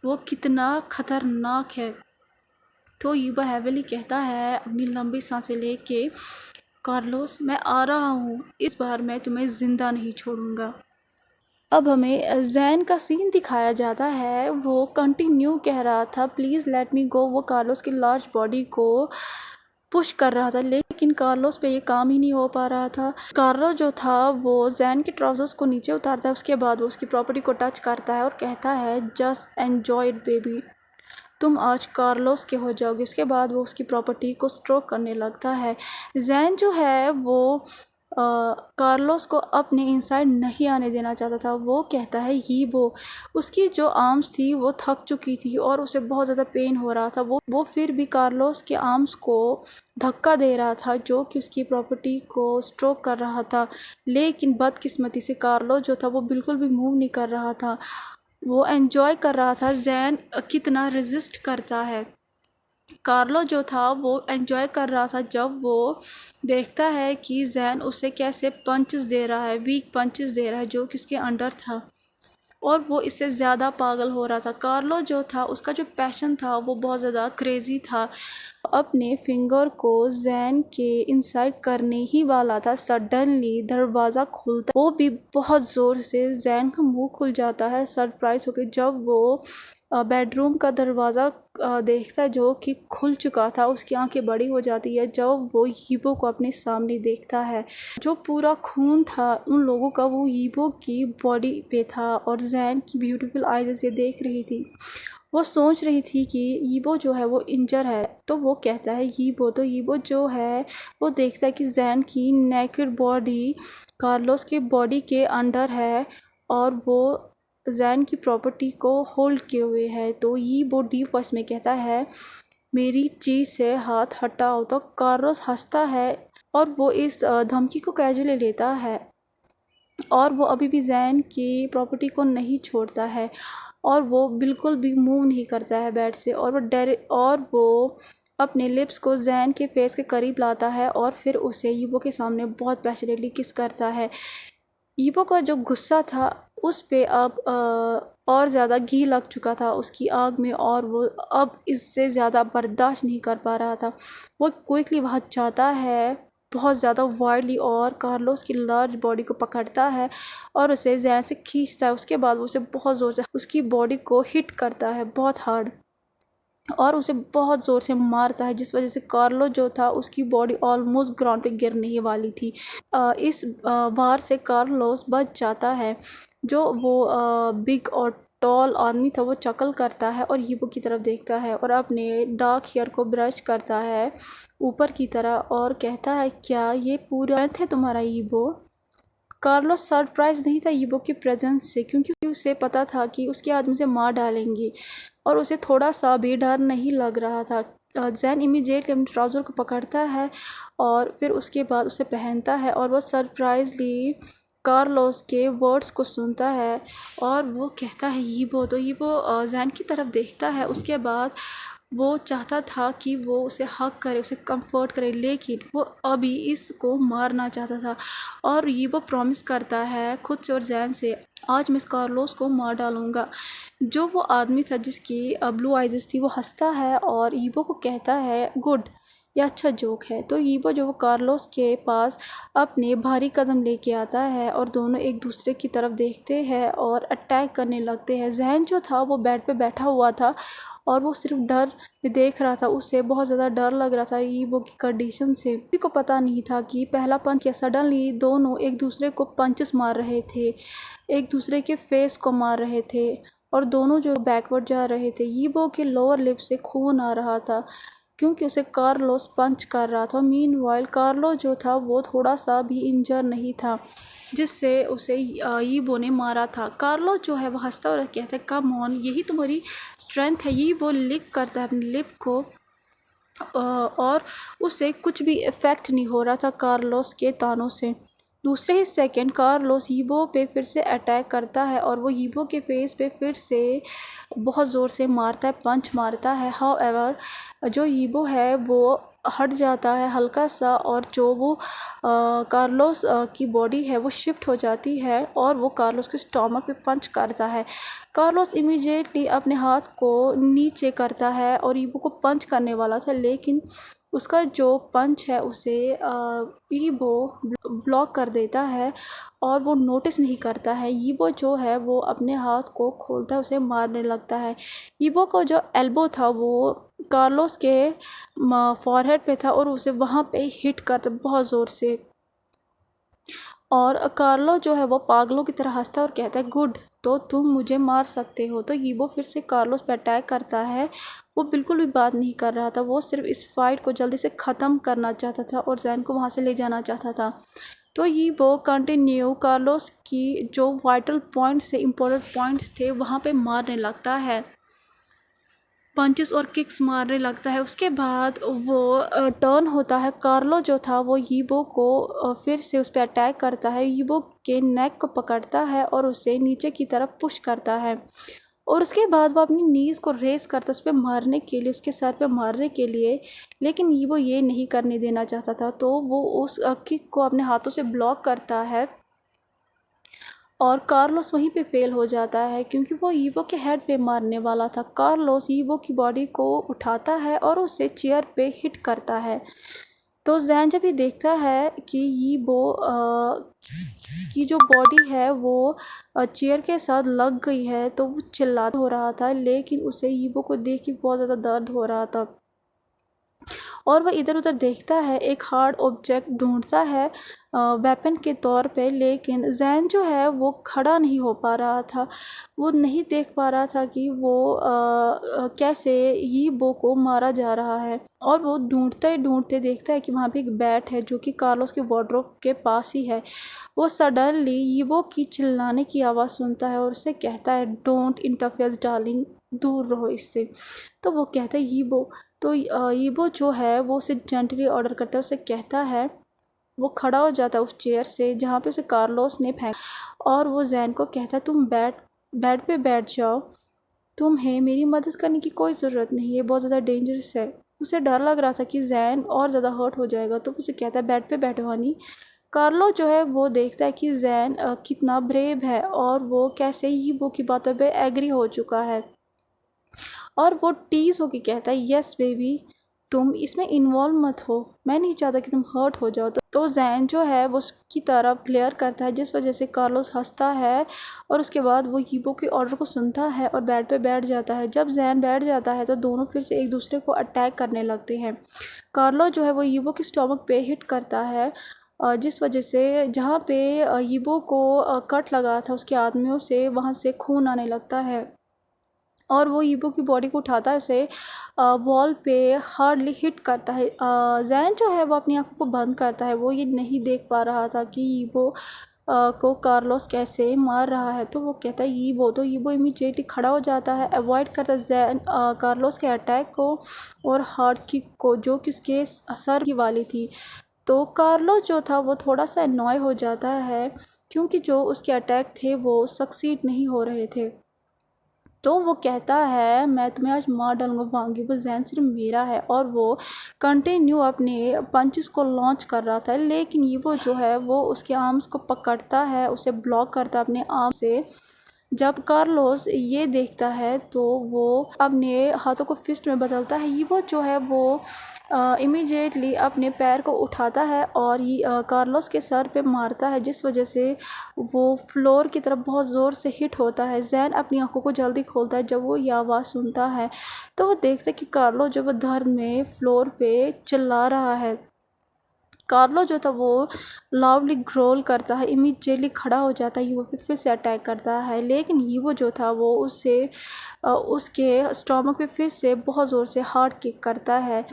[SPEAKER 1] वो कितना ख़तरनाक है। तो ईबो हैविली कहता है अपनी लंबी सांसें लेके, कार्लोस मैं आ रहा हूँ, इस बार मैं तुम्हें ज़िंदा नहीं छोड़ूंगा। अब हमें जैन का सीन दिखाया जाता है। वो कंटिन्यू कह रहा था प्लीज़ लेट मी गो। वो कार्लोस की लार्ज बॉडी को पुश कर रहा था, लेकिन कार्लोस पे ये काम ही नहीं हो पा रहा था। कार्लोस जो था वो जैन के ट्राउजर्स को नीचे उतारता है, उसके बाद वो उसकी प्रॉपर्टी को टच करता है और कहता है जस्ट एन्जॉय इट बेबी, तुम आज कार्लोस के हो जाओगे। उसके बाद वो उसकी प्रॉपर्टी को स्ट्रोक करने लगता है। जैन जो है वो कार्लोस को अपने इनसाइड नहीं आने देना चाहता था। वो कहता है वो उसकी जो आर्म्स थी वो थक चुकी थी और उसे बहुत ज़्यादा पेन हो रहा था। वो फिर भी कार्लोस के आर्म्स को धक्का दे रहा था, जो कि उसकी प्रॉपर्टी को स्ट्रोक कर रहा था। लेकिन बदकिस्मती से कार्लोस जो था वो बिल्कुल भी मूव नहीं कर रहा था। वो एंजॉय कर रहा था जैन कितना रेजिस्ट करता है। कार्लो जो था वो एंजॉय कर रहा था जब वो देखता है कि जैन उसे कैसे पंचेस दे रहा है, वीक पंचेस दे रहा है, जो कि उसके अंडर था, और वो इससे ज़्यादा पागल हो रहा था। कार्लो जो था उसका जो पैशन था वो बहुत ज़्यादा क्रेज़ी था। अपने फिंगर को जैन के इनसाइड करने ही वाला था, सडनली दरवाज़ा खुलता, वो भी बहुत ज़ोर से। जैन का मुंह खुल जाता है सरप्राइज होकर जब वो बेडरूम का दरवाज़ा देखता है, जो कि खुल चुका था। उसकी आंखें बड़ी हो जाती है जब वो ईबो को अपने सामने देखता है। जो पूरा खून था उन लोगों का वो ईबो की बॉडी पे था और जैन की ब्यूटीफुल आईज से देख रही थी। वो सोच रही थी कि ईबो जो है वो इंजर है, तो वो कहता है ईबो। तो ईबो जो है वो देखता है कि जैन की नेकेड बॉडी कार्लोस के बॉडी के अंडर है और वो जैन की प्रॉपर्टी को होल्ड किए हुए है। तो ईबो डीप वॉइस में कहता है मेरी चीज़ से हाथ हटाओ। तो कार्लोस हंसता है और वो इस धमकी को कैजुअली लेता है और वो अभी भी जैन की प्रॉपर्टी को नहीं छोड़ता है और वो बिल्कुल भी मूव नहीं करता है बेड से। और वो अपने लिप्स को जैन के फेस के करीब लाता है और फिर उसे ईबो के सामने बहुत पैशनेटली किस करता है। ईबो का जो गुस्सा था उस पे अब और ज़्यादा घी लग चुका था उसकी आग में और वो अब इससे ज़्यादा बर्दाश्त नहीं कर पा रहा था। वो क्विकली भाग जाता है बहुत ज़्यादा वाइडली और कार्लोस की लार्ज बॉडी को पकड़ता है और उसे जैन से खींचता है। उसके बाद वो उसे बहुत ज़ोर से उसकी बॉडी को हिट करता है बहुत हार्ड और उसे बहुत ज़ोर से मारता है, जिस वजह से कार्लो जो था उसकी बॉडी ऑलमोस्ट ग्राउंड पे गिरने ही वाली थी। इस वार से कार्लोस बच जाता है। जो वो बिग और टॉल आदमी था वो चकल करता है और ईबो की तरफ देखता है और अपने डार्क हेयर को ब्रश करता है ऊपर की तरह और कहता है क्या ये पूरा है तुम्हारा ईबो। कार्लोस सरप्राइज नहीं था ईबो की प्रेजेंस से, क्योंकि उसे पता था कि उसके आदमी से मार डालेंगे और उसे थोड़ा सा भी डर नहीं लग रहा था। जैन इमीडिएटली अपने ट्राउज़र को पकड़ता है और फिर उसके बाद उसे पहनता है और वह सरप्राइजली कार्लोस के वर्ड्स को सुनता है और वो कहता है ईबो। तो ईबो जैन की तरफ देखता है। उसके बाद वो चाहता था कि वो उसे हग करे, उसे कंफर्ट करे, लेकिन वो अभी इसको मारना चाहता था और ईबो प्रॉमिस करता है खुद से और जैन से आज मैं इस कार्लोस को मार डालूंगा। जो वो आदमी था जिसकी ब्लू आइज़ थी वो हंसता है और ईबो को कहता है गुड, ये अच्छा जोक है। तो ईबो जो वो कार्लोस के पास अपने भारी कदम लेके आता है और दोनों एक दूसरे की तरफ देखते हैं और अटैक करने लगते हैं। जैन जो था वो बेड पे बैठा हुआ था और वो सिर्फ डर में देख रहा था। उसे बहुत ज़्यादा डर लग रहा था ईबो की कंडीशन से। किसी को पता नहीं था कि पहला पंच क्या सडनली दोनों एक दूसरे को पंचेस मार रहे थे, एक दूसरे के फेस को मार रहे थे और दोनों जो बैकवर्ड जा रहे थे। ईबो के लोअर लिप से खून आ रहा था क्योंकि उसे कार्लोस पंच कर रहा था। मीनवाइल कार्लो जो था वो थोड़ा सा भी इंजर नहीं था, जिससे उसे ईबो ने मारा था। कार्लो जो है वो हंसता और कहता है कम ऑन, यही तुम्हारी स्ट्रेंथ है। ईबो लिक करता है अपने लिप को और उसे कुछ भी इफ़ेक्ट नहीं हो रहा था कार्लोस के तानों से। दूसरे ही सेकंड कार्लोस ईबो पे फिर से अटैक करता है और वो ईबो के फेस पे फिर से बहुत ज़ोर से मारता है, पंच मारता है। हाउएवर जो ईबो है वो हट जाता है हल्का सा, और जो वो कार्लोस की बॉडी है वो शिफ्ट हो जाती है और वो कार्लोस के स्टोमक पे पंच करता है। कार्लोस इमीडिएटली अपने हाथ को नीचे करता है और ईबो को पंच करने वाला था, लेकिन उसका जो पंच है उसे ईबो ब्लॉक कर देता है और वो नोटिस नहीं करता है। ईबो जो है वो अपने हाथ को खोलता है, उसे मारने लगता है। ईबो को जो एल्बो था वो कार्लोस के फॉरहेड पे था और उसे वहाँ पे हिट करता बहुत ज़ोर से, और कार्लो जो है वो पागलों की तरह हंसता है और कहता है गुड, तो तुम मुझे मार सकते हो। तो ईबो फिर से कार्लोस पे अटैक करता है। वो बिल्कुल भी बात नहीं कर रहा था, वो सिर्फ इस फाइट को जल्दी से ख़त्म करना चाहता था और जैन को वहाँ से ले जाना चाहता था। तो ईबो कंटिन्यू कार्लोस की जो वाइटल पॉइंट्स थे, इम्पोर्टेंट पॉइंट्स थे, वहाँ पे मारने लगता है, पंचेस और किक्स मारने लगता है। उसके बाद वो टर्न होता है। कार्लो जो था वो ईबो को फिर से उस पर अटैक करता है, ईबो के नेक को पकड़ता है और उसे नीचे की तरफ पुश करता है, और उसके बाद वो अपनी नीज़ को रेस करता है उस पर मारने के लिए, उसके सर पे मारने के लिए, लेकिन ईबो ये नहीं करने देना चाहता था। तो वो उस किक को अपने हाथों से ब्लॉक करता है और कार्लोस वहीं पे फेल हो जाता है क्योंकि वो ईबो के हेड पे मारने वाला था। कार्लोस ईबो की बॉडी को उठाता है और उसे चेयर पे हिट करता है। तो जैन जब ये देखता है कि ईबो की जो बॉडी है वो चेयर के साथ लग गई है, तो वो चिल्ला हो रहा था, लेकिन उसे ईबो को देख के बहुत ज़्यादा दर्द हो रहा था और वह इधर उधर देखता है, एक हार्ड ऑब्जेक्ट ढूंढता है वेपन के तौर पे, लेकिन जैन जो है वो खड़ा नहीं हो पा रहा था। वो नहीं देख पा रहा था कि वो कैसे ईबो को मारा जा रहा है, और वो ढूंढते देखता है कि वहाँ पे एक बैट है जो कि कार्लोस के वार्डरोब के पास ही है। वो सडनली ईबो की चिल्लाने की आवाज़ सुनता है और उसे कहता है डोंट इंटरफेयर डार्लिंग, दूर रहो इससे। तो वो कहता है ईबो, तो ईबो जो है वो उसे जेंटली ऑर्डर करता है, उसे कहता है, वो खड़ा हो जाता है उस चेयर से जहाँ पे उसे कार्लोस ने फेंक, और वो जैन को कहता है तुम बेड पे बैठ जाओ, तुम्हें मेरी मदद करने की कोई ज़रूरत नहीं है, बहुत ज़्यादा डेंजरस है। उसे डर लग रहा था कि जैन और ज़्यादा हर्ट हो जाएगा, तो उसे कहता है बेड पे बैठो हनी। कार्लो जो है वो देखता है कि जैन कितना ब्रेव है और वो कैसे ईबो की बातों पे एग्री हो चुका है, और वो टीज़ होके कहता है यस बेबी, तुम इसमें इन्वॉल्व मत हो, मैं नहीं चाहता कि तुम हर्ट हो जाओ। तो जैन जो है वो उसकी तरफ क्लियर करता है, जिस वजह से कार्लोस हंसता है और उसके बाद वो ईबो के ऑर्डर को सुनता है और बेड पे बैठ जाता है। जब जैन बैठ जाता है तो दोनों फिर से एक दूसरे को अटैक करने लगते हैं। कार्लो जो है वो ईबो के स्टोमक पे हिट करता है, जिस वजह से जहाँ पे ईबो को कट लगा था उसके आदमियों से, वहाँ से खून आने लगता है, और वो ईबो की बॉडी को उठाता है, उसे वॉल पे हार्डली हिट करता है। जैन जो है वो अपनी आंखों को बंद करता है, वो ये नहीं देख पा रहा था कि ईबो को कार्लोस कैसे मार रहा है। तो वो कहता है ईबो, तो ईबो इमीडिएटली खड़ा हो जाता है, अवॉइड करता है जैन कार्लोस के अटैक को और हार्ड किक को जो कि उसके सर की वाली थी। तो कार्लोस जो था वो थोड़ा सा अनॉय हो जाता है क्योंकि जो उसके अटैक थे वो सक्सीड नहीं हो रहे थे। तो वो कहता है मैं तुम्हें आज मार डालूंगा वांगी, वो जैन सिर्फ मेरा है, और वो कंटिन्यू अपने पंचेस को लॉन्च कर रहा था, लेकिन ये वो जो है वो उसके आर्म्स को पकड़ता है, उसे ब्लॉक करता है अपने आर्म से। जब कार्लोस ये देखता है तो वो अपने हाथों को फिस्ट में बदलता है। ये वो जो है वो इमीडिएटली अपने पैर को उठाता है और ये कार्लोस के सर पे मारता है, जिस वजह से वो फ्लोर की तरफ बहुत ज़ोर से हिट होता है। जैन अपनी आंखों को जल्दी खोलता है जब वो ये आवाज़ सुनता है, तो वो देखता है कि कार्लो जो वो दर्द में फ्लोर पे चिल्ला रहा है। कार्लो जो था वो लाउडली ग्रोल करता है, इमीडिएटली खड़ा हो जाता है, ईवो पे फिर से अटैक करता है, लेकिन ईवो जो था वो उसके स्टोमक पे फिर से बहुत ज़ोर से हार्ड किक करता है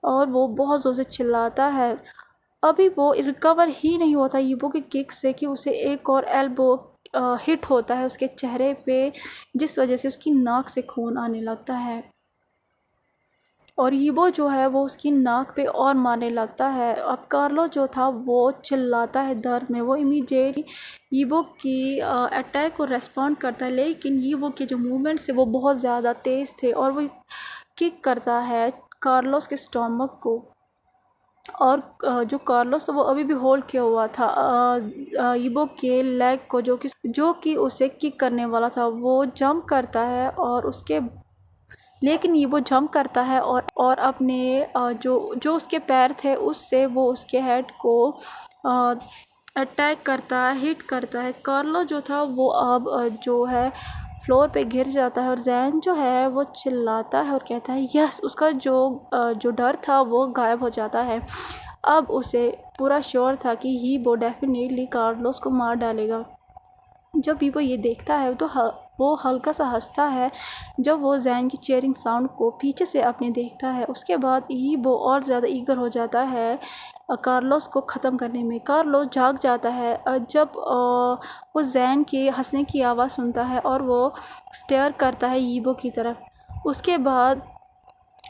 [SPEAKER 1] और वो बहुत ज़ोर से चिल्लाता है। अभी वो रिकवर ही नहीं होता ईवो की किक से कि उसे एक और एल्बो हिट होता है उसके चेहरे पे, जिस वजह से उसकी नाक से खून आने लगता है और ईबो जो है वो उसकी नाक पे और मारने लगता है। अब कार्लो जो था वो चिल्लाता है दर्द में, वो इमीडिएटली ईबो की अटैक को रेस्पॉन्ड करता है, लेकिन ईबो के जो मूवमेंट्स थे वो बहुत ज़्यादा तेज़ थे और वो किक करता है कार्लोस के स्टोमक को। और जो कार्लोस वो अभी भी होल्ड किया हुआ था ईबो के लेग को, जो कि उसे किक करने वाला था। वो जंप करता है और उसके लेकिन ये वो जंप करता है और अपने जो उसके पैर थे उससे वो उसके हेड को अटैक करता है, हिट करता है। कार्लो जो था वो अब जो है फ्लोर पे गिर जाता है और जैन जो है वो चिल्लाता है और कहता है यस। उसका जो डर था वो गायब हो जाता है। अब उसे पूरा श्योर था कि ही वो डेफिनेटली कार्लोस को मार डालेगा। जब वीवो ये देखता है तो वो हल्का सा हंसता है जब वो जैन की चीयरिंग साउंड को पीछे से अपने देखता है। उसके बाद वो और ज़्यादा ईगर हो जाता है कार्लोस को ख़त्म करने में। कार्लोस जाग जाता है जब वो जैन के हंसने की आवाज़ सुनता है और वो स्टेयर करता है ईबो की तरफ। उसके बाद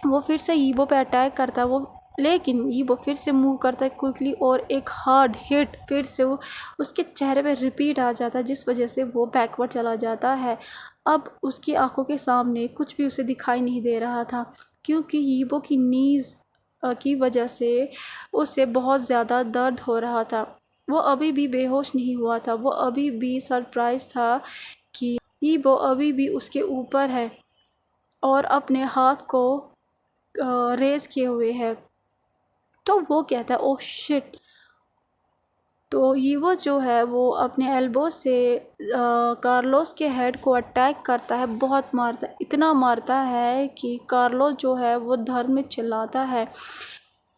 [SPEAKER 1] वो फिर से ईबो पे अटैक करता है लेकिन ईबो फिर से मूव करता है क्विकली और एक हार्ड हिट फिर से उसके चेहरे पे रिपीट आ जाता है, जिस वजह से वो बैकवर्ड चला जाता है। अब उसकी आंखों के सामने कुछ भी उसे दिखाई नहीं दे रहा था क्योंकि ईबो की नीज़ की वजह से उसे बहुत ज़्यादा दर्द हो रहा था। वो अभी भी बेहोश नहीं हुआ था, वो अभी भी सरप्राइज था कि ईबो अभी भी उसके ऊपर है और अपने हाथ को रेस किए हुए है। तो वो कहता है ओह शिट। तो ईवो जो है वो अपने एल्बो से कार्लोस के हेड को अटैक करता है, बहुत मारता है, इतना मारता है कि कार्लोस जो है वो दर्द में चिल्लाता है।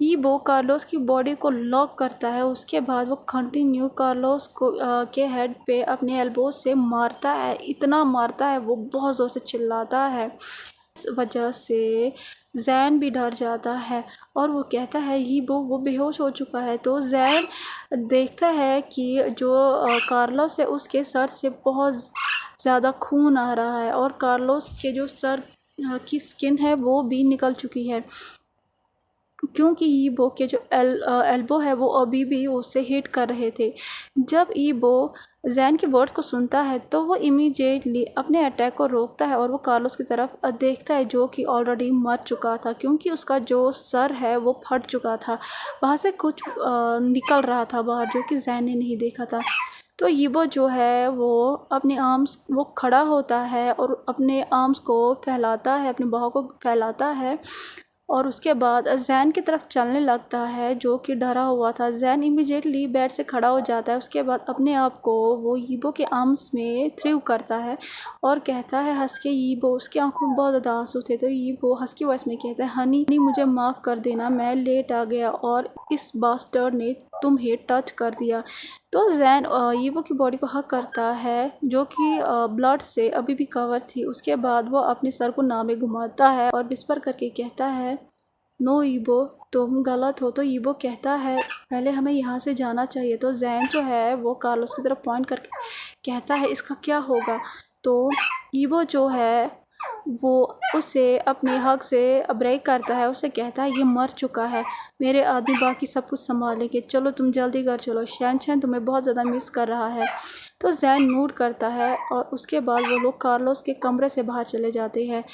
[SPEAKER 1] ईबो कार्लोस की बॉडी को लॉक करता है। उसके बाद वो कंटिन्यू कार्लोस को के हेड पे अपने एल्बो से मारता है, इतना मारता है, वो बहुत ज़ोर से चिल्लाता है। इस वजह से जैन भी डर जाता है और वो कहता है वो बेहोश हो चुका है। तो जैन देखता है कि जो कार्लोस है उसके सर से बहुत ज़्यादा खून आ रहा है और कार्लोस के जो सर की स्किन है वो भी निकल चुकी है क्योंकि ईबो के जो एल्बो है वो अभी भी उससे हिट कर रहे थे। जब ईबो जैन के वर्ड्स को सुनता है तो वो इमीडिएटली अपने अटैक को रोकता है और वो कार्लोस की तरफ देखता है जो कि ऑलरेडी मर चुका था क्योंकि उसका जो सर है वो फट चुका था, वहाँ से कुछ निकल रहा था बाहर जो कि जैन ने नहीं देखा था। तो ईबो जो है वो अपने आर्म्स वो खड़ा होता है और अपने आर्म्स को फैलाता है, अपने बाहों को फैलाता है और उसके बाद जैन की तरफ चलने लगता है जो कि डरा हुआ था। जैन इमीडिएटली बेड से खड़ा हो जाता है। उसके बाद अपने आप को वो ईबो के आर्म्स में थ्रू करता है और कहता है हंस के ईबो, उसकी आंखों में बहुत ज़्यादा आंसू थे। तो ईबो हंस की वॉइस में कहता है हनी मुझे माफ़ कर देना, मैं लेट आ गया और इस बास्टर्ड ने तुम्हें टच कर दिया। तो जैन ईबो की बॉडी को हक करता है जो कि ब्लड से अभी भी कवर थी। उसके बाद वो अपने सर को नामे घुमाता है और विस्पर करके कहता है नो ईबो, तुम गलत हो। तो ईबो कहता है पहले हमें यहाँ से जाना चाहिए। तो जैन जो है वो कार्लोस की तरफ पॉइंट करके कहता है इसका क्या होगा। तो ईबो जो है वो उसे अपने हक से ब्रेक करता है, उसे कहता है ये मर चुका है, मेरे आदमी बाकी सब कुछ संभालेंगे, चलो तुम जल्दी घर चलो, शैन तुम्हें बहुत ज़्यादा मिस कर रहा है। तो जैन नोट करता है और उसके बाद वो लोग कार्लोस के कमरे से बाहर चले जाते हैं।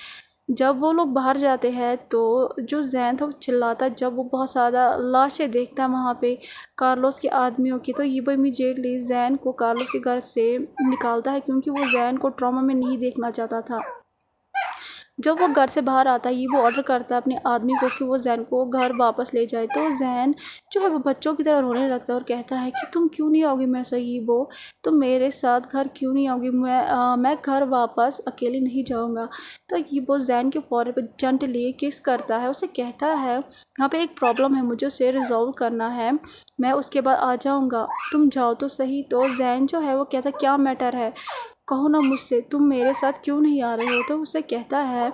[SPEAKER 1] जब वो लोग बाहर जाते हैं तो जो जैन था वो चिल्लाता है जब वो बहुत ज़्यादा लाशें देखता है वहाँ पे कार्लोस के आदमियों की। तो ये वो इमीडिएटली जैन को कार्लोस के घर से निकालता है क्योंकि वो जैन को ट्रॉमा में नहीं देखना चाहता था। जब वो घर से बाहर आता है ये वो ऑर्डर करता है अपने आदमी को कि वो जैन को घर वापस ले जाए। तो जैन जो है वो बच्चों की तरह रोने लगता है और कहता है कि तुम क्यों नहीं आओगी मेरे साथ, ये वो तुम मेरे साथ घर क्यों नहीं आओगी, मैं घर वापस अकेले नहीं जाऊंगा। तो ये वो जैन के फोरे पे जेंटली किस करता है, उसे कहता है यहाँ पे एक प्रॉब्लम है, मुझे उसे रिजॉल्व करना है, मैं उसके बाद आ जाऊँगा, तुम जाओ तो सही। तो जैन जो है वो कहता है क्या मैटर है, कहो ना मुझसे, तुम मेरे साथ क्यों नहीं आ रहे हो। तो उसे कहता है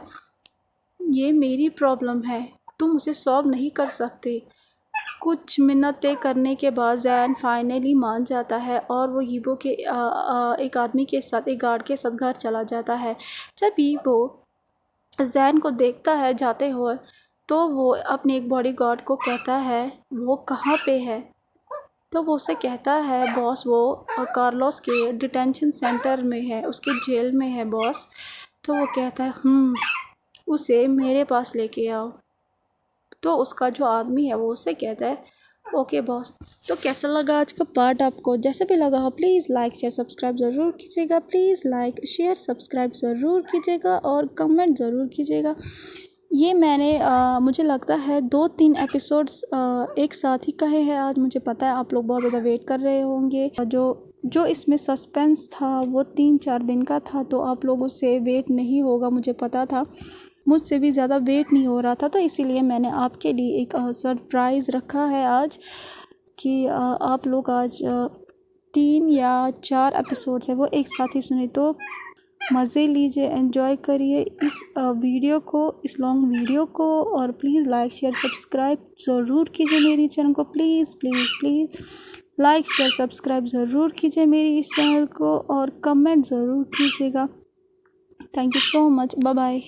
[SPEAKER 1] ये मेरी प्रॉब्लम है, तुम उसे सॉल्व नहीं कर सकते। कुछ मिन्नतें करने के बाद जैन फाइनली मान जाता है और वो ईबो के एक आदमी के साथ, एक गार्ड के साथ घर चला जाता है। जब ईबो जैन को देखता है जाते हुए तो वो अपने एक बॉडी गार्ड को कहता है वो कहाँ पे है। तो वो उसे कहता है बॉस वो कार्लोस के डिटेंशन सेंटर में है, उसके जेल में है बॉस। तो वो कहता है उसे मेरे पास लेके आओ। तो उसका जो आदमी है वो उससे कहता है ओके बॉस। तो कैसा लगा आज का पार्ट आपको? जैसे भी लगा हो प्लीज़ लाइक शेयर सब्सक्राइब ज़रूर कीजिएगा। प्लीज़ लाइक शेयर सब्सक्राइब ज़रूर कीजिएगा और कमेंट ज़रूर कीजिएगा। ये मैंने मुझे लगता है 2-3 एपिसोड्स एक साथ ही कहे हैं आज। मुझे पता है आप लोग बहुत ज़्यादा वेट कर रहे होंगे। जो इसमें सस्पेंस था वो 3-4 दिन का था, तो आप लोगों से वेट नहीं होगा, मुझे पता था। मुझसे भी ज़्यादा वेट नहीं हो रहा था, तो इसीलिए मैंने आपके लिए एक सरप्राइज़ रखा है आज कि आप लोग आज 3 या 4 एपिसोड्स है वो एक साथ ही सुने। तो मज़े लीजिए, एंजॉय करिए इस वीडियो को, इस लॉन्ग वीडियो को। और प्लीज़ लाइक शेयर सब्सक्राइब ज़रूर कीजिए मेरी चैनल को। Please please please like share subscribe ज़रूर कीजिए मेरी इस चैनल को और कमेंट ज़रूर कीजिएगा। Thank you so much. Bye bye.